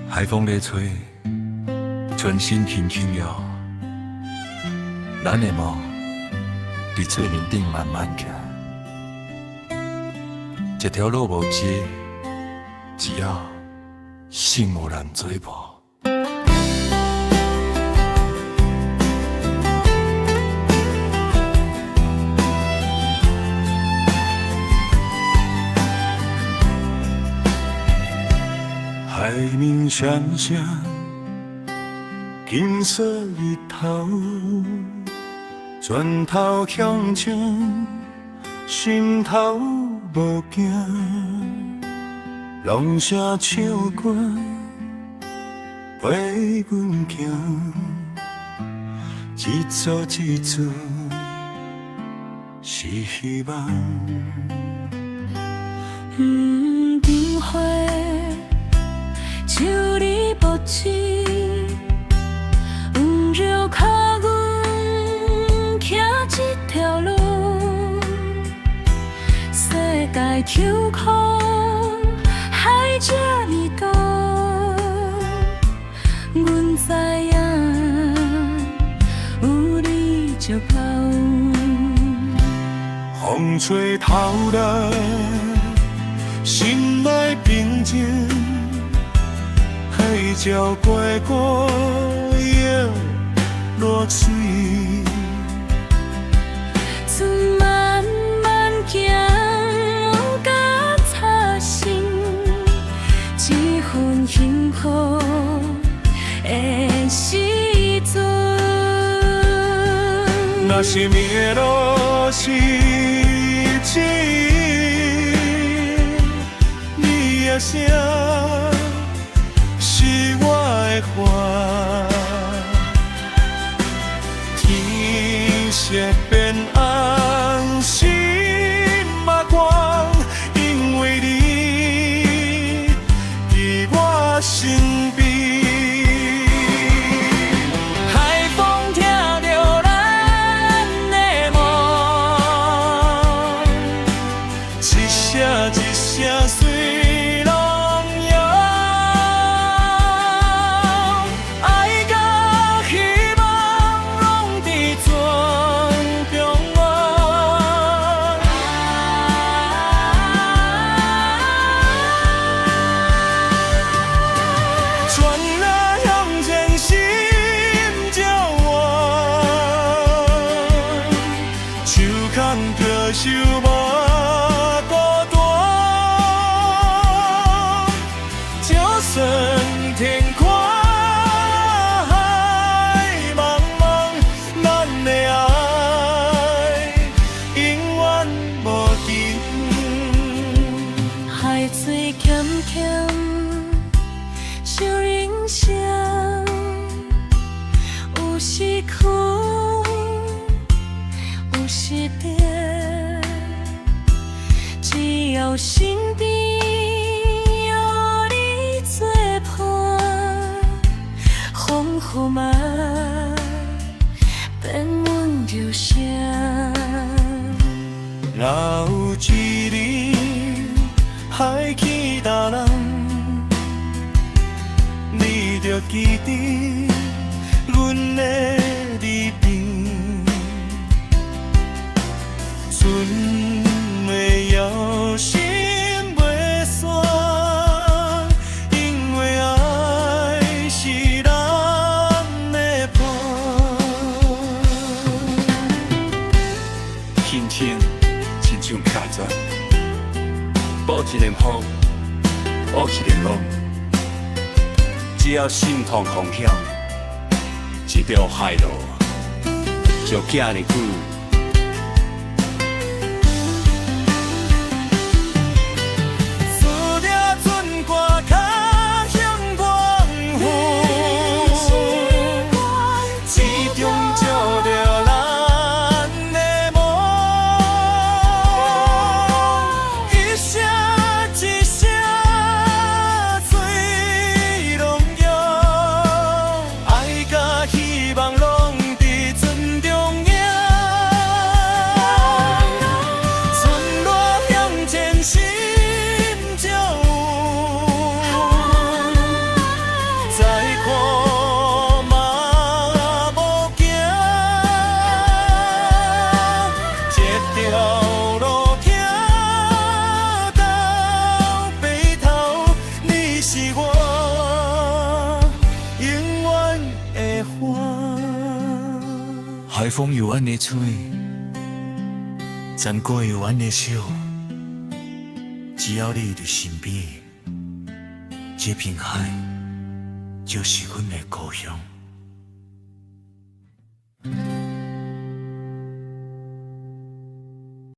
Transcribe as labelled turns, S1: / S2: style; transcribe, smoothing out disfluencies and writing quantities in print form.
S1: 海风在吹，船身轻轻摇，咱的梦伫水面顶慢慢行，一条路无接，只要心有人做伴。海面闪闪，金色日头，船头向前，心头无惊。浪声唱歌，陪阮行，一组一组是希望。
S2: 灯花。手里抱起，温柔靠阮行一条路，世界抽空，海这么大，阮知影有你就够。
S1: 风吹透来，心内平静。海鸟过过影落水，
S2: 船慢慢行，甲擦身，一份幸福的时阵。
S1: 若是迷路是情，你的声。是我的花，天色变红，心嘛光，因为你伫我身边。海风听着咱的梦，一声一声随。就无孤单，就算天宽海茫茫，咱的爱永远无停。
S2: 海水咸咸，小人声，有时苦，有时甜。只要身边有你作伴，风雨嘛变阮着声。
S1: 若有一日海去搭人，你着记得阮的离别，船袂摇心袂散，因为爱是咱的伴。轻轻亲像卡砖，补一点风，补一点浪，只要心痛风险，一条海路就这么久。希望拢在船中央。
S3: 条路行到白头，你是我永远的花。海风有阮的吹，残果有阮的笑，只要你伫身边，这片海就是阮的故乡。